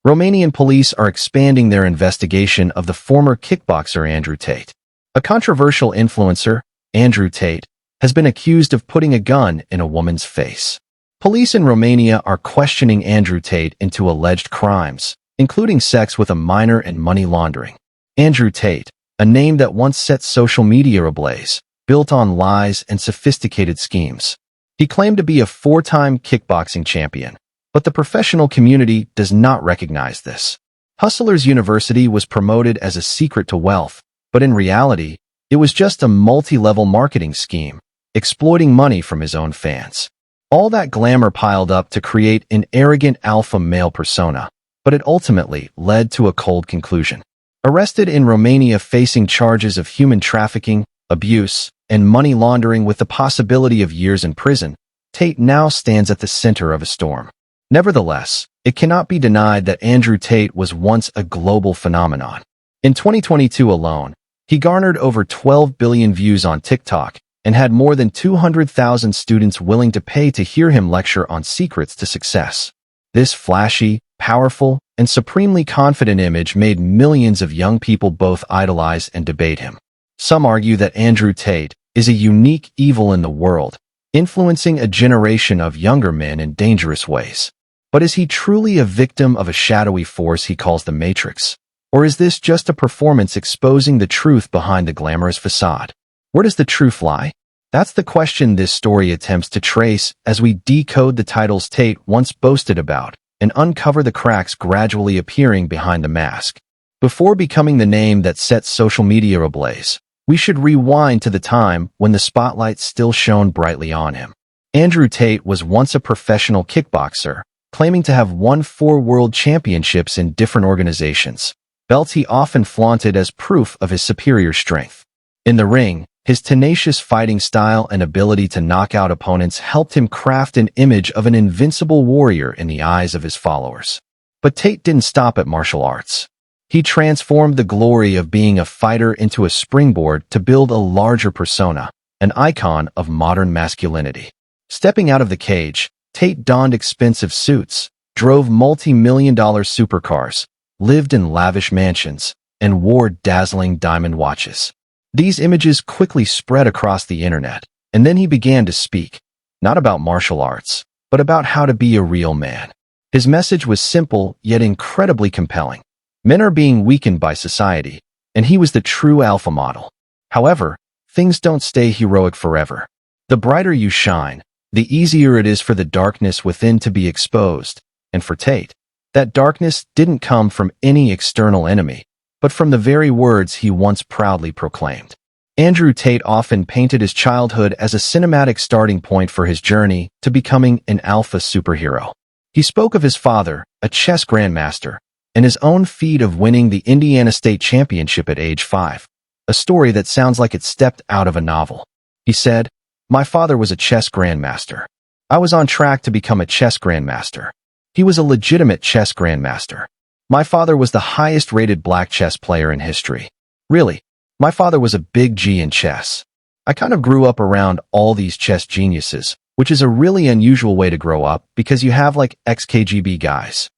Romanian police are expanding their investigation of the former kickboxer Andrew Tate. A controversial influencer, Andrew Tate, has been accused of putting a gun in a woman's face. Police in Romania are questioning Andrew Tate into alleged crimes, including sex with a minor and money laundering. Andrew Tate, a name that once set social media ablaze, built on lies and sophisticated schemes. He claimed to be a four-time kickboxing champion, but the professional community does not recognize this. Hustlers University was promoted as a secret to wealth, but in reality, it was just a multi-level marketing scheme, exploiting money from his own fans. All that glamour piled up to create an arrogant alpha male persona, but it ultimately led to a cold conclusion. Arrested in Romania facing charges of human trafficking, abuse, and money laundering with the possibility of years in prison, Tate now stands at the center of a storm. Nevertheless, it cannot be denied that Andrew Tate was once a global phenomenon. In 2022 alone, he garnered over 12 billion views on TikTok and had more than 200,000 students willing to pay to hear him lecture on secrets to success. This flashy, powerful, and supremely confident image made millions of young people both idolize and debate him. Some argue that Andrew Tate is a unique evil in the world, influencing a generation of younger men in dangerous ways. But is he truly a victim of a shadowy force he calls the Matrix? Or is this just a performance exposing the truth behind the glamorous facade? Where does the truth lie? That's the question this story attempts to trace as we decode the titles Tate once boasted about and uncover the cracks gradually appearing behind the mask. Before becoming the name that set social media ablaze, we should rewind to the time when the spotlight still shone brightly on him. Andrew Tate was once a professional kickboxer, claiming to have won 4 world championships in different organizations, belts he often flaunted as proof of his superior strength. In the ring, his tenacious fighting style and ability to knock out opponents helped him craft an image of an invincible warrior in the eyes of his followers. But Tate didn't stop at martial arts. He transformed the glory of being a fighter into a springboard to build a larger persona, an icon of modern masculinity. Stepping out of the cage, Tate donned expensive suits, drove multi-million-dollar supercars, lived in lavish mansions, and wore dazzling diamond watches. These images quickly spread across the internet, and then he began to speak, not about martial arts, but about how to be a real man. His message was simple yet incredibly compelling. Men are being weakened by society, and he was the true alpha model. However, things don't stay heroic forever. The brighter you shine, the easier it is for the darkness within to be exposed, and for Tate, that darkness didn't come from any external enemy, but from the very words he once proudly proclaimed. Andrew Tate often painted his childhood as a cinematic starting point for his journey to becoming an alpha superhero. He spoke of his father, a chess grandmaster, and his own feat of winning the Indiana State Championship at age 5, a story that sounds like it stepped out of a novel. He said, "My father was a chess grandmaster. I was on track to become a chess grandmaster. He was a legitimate chess grandmaster. My father was the highest-rated black chess player in history. Really, my father was a big G in chess. I kind of grew up around all these chess geniuses, which is a really unusual way to grow up because you have like ex-KGB guys.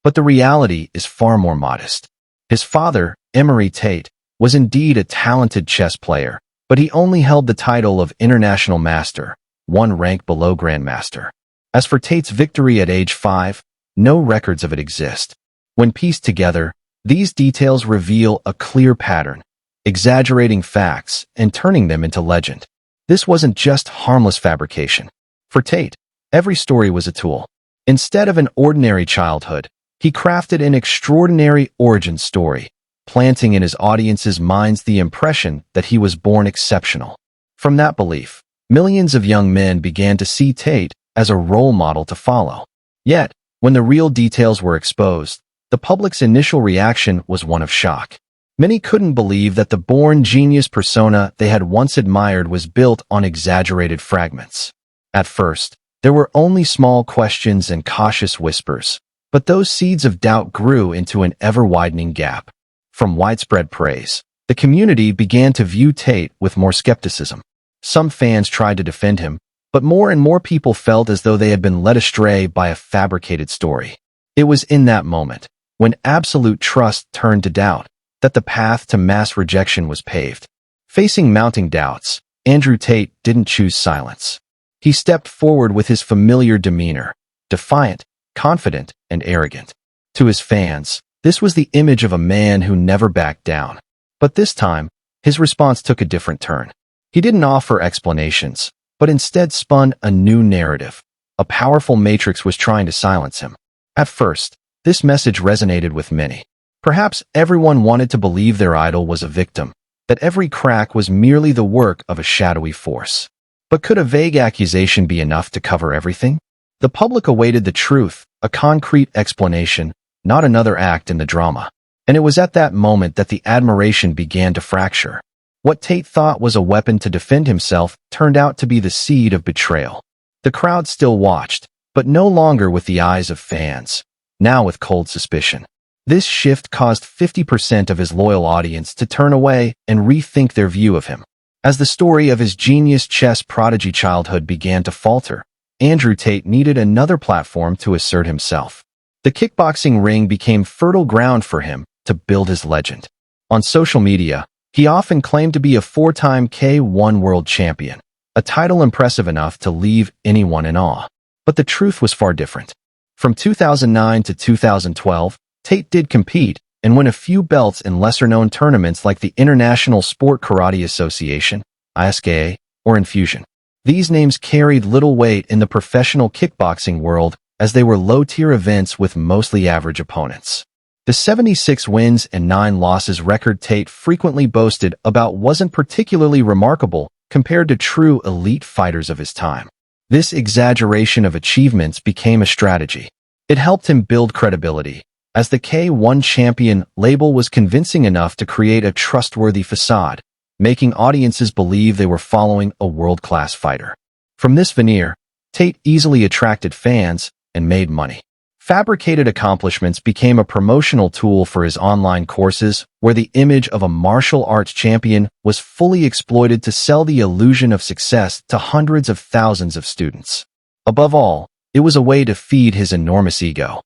But the reality is far more modest. His father, Emery Tate, was indeed a talented chess player, but he only held the title of international master, one rank below grandmaster. As for Tate's victory at age 5, no records of it exist. When pieced together, these details reveal a clear pattern, exaggerating facts and turning them into legend. This wasn't just harmless fabrication. For Tate, every story was a tool. Instead of an ordinary childhood, he crafted an extraordinary origin story, planting in his audience's minds the impression that he was born exceptional. From that belief, millions of young men began to see Tate as a role model to follow. Yet, when the real details were exposed, the public's initial reaction was one of shock. Many couldn't believe that the born genius persona they had once admired was built on exaggerated fragments. At first, there were only small questions and cautious whispers, but those seeds of doubt grew into an ever-widening gap. From widespread praise, the community began to view Tate with more skepticism. Some fans tried to defend him, but more and more people felt as though they had been led astray by a fabricated story. It was in that moment, when absolute trust turned to doubt, that the path to mass rejection was paved. Facing mounting doubts, Andrew Tate didn't choose silence. He stepped forward with his familiar demeanor, defiant, confident, and arrogant. To his fans, this was the image of a man who never backed down. But this time, his response took a different turn. He didn't offer explanations, but instead spun a new narrative. A powerful matrix was trying to silence him. At first, this message resonated with many. Perhaps everyone wanted to believe their idol was a victim, that every crack was merely the work of a shadowy force. But could a vague accusation be enough to cover everything? The public awaited the truth, a concrete explanation, not another act in the drama. And it was at that moment that the admiration began to fracture. What Tate thought was a weapon to defend himself turned out to be the seed of betrayal. The crowd still watched, but no longer with the eyes of fans, now with cold suspicion. This shift caused 50% of his loyal audience to turn away and rethink their view of him. As the story of his genius chess prodigy childhood began to falter, Andrew Tate needed another platform to assert himself. The kickboxing ring became fertile ground for him to build his legend. On social media, he often claimed to be a 4-time K1 world champion, a title impressive enough to leave anyone in awe. But the truth was far different. From 2009 to 2012, Tate did compete and win a few belts in lesser-known tournaments like the International Sport Karate Association, ISKA, or Infusion. These names carried little weight in the professional kickboxing world as they were low-tier events with mostly average opponents. The 76 wins and 9 losses record Tate frequently boasted about wasn't particularly remarkable compared to true elite fighters of his time. This exaggeration of achievements became a strategy. It helped him build credibility, as the K1 champion label was convincing enough to create a trustworthy facade, making audiences believe they were following a world-class fighter. From this veneer, Tate easily attracted fans and made money. Fabricated accomplishments became a promotional tool for his online courses, where the image of a martial arts champion was fully exploited to sell the illusion of success to hundreds of thousands of students. Above all, it was a way to feed his enormous ego.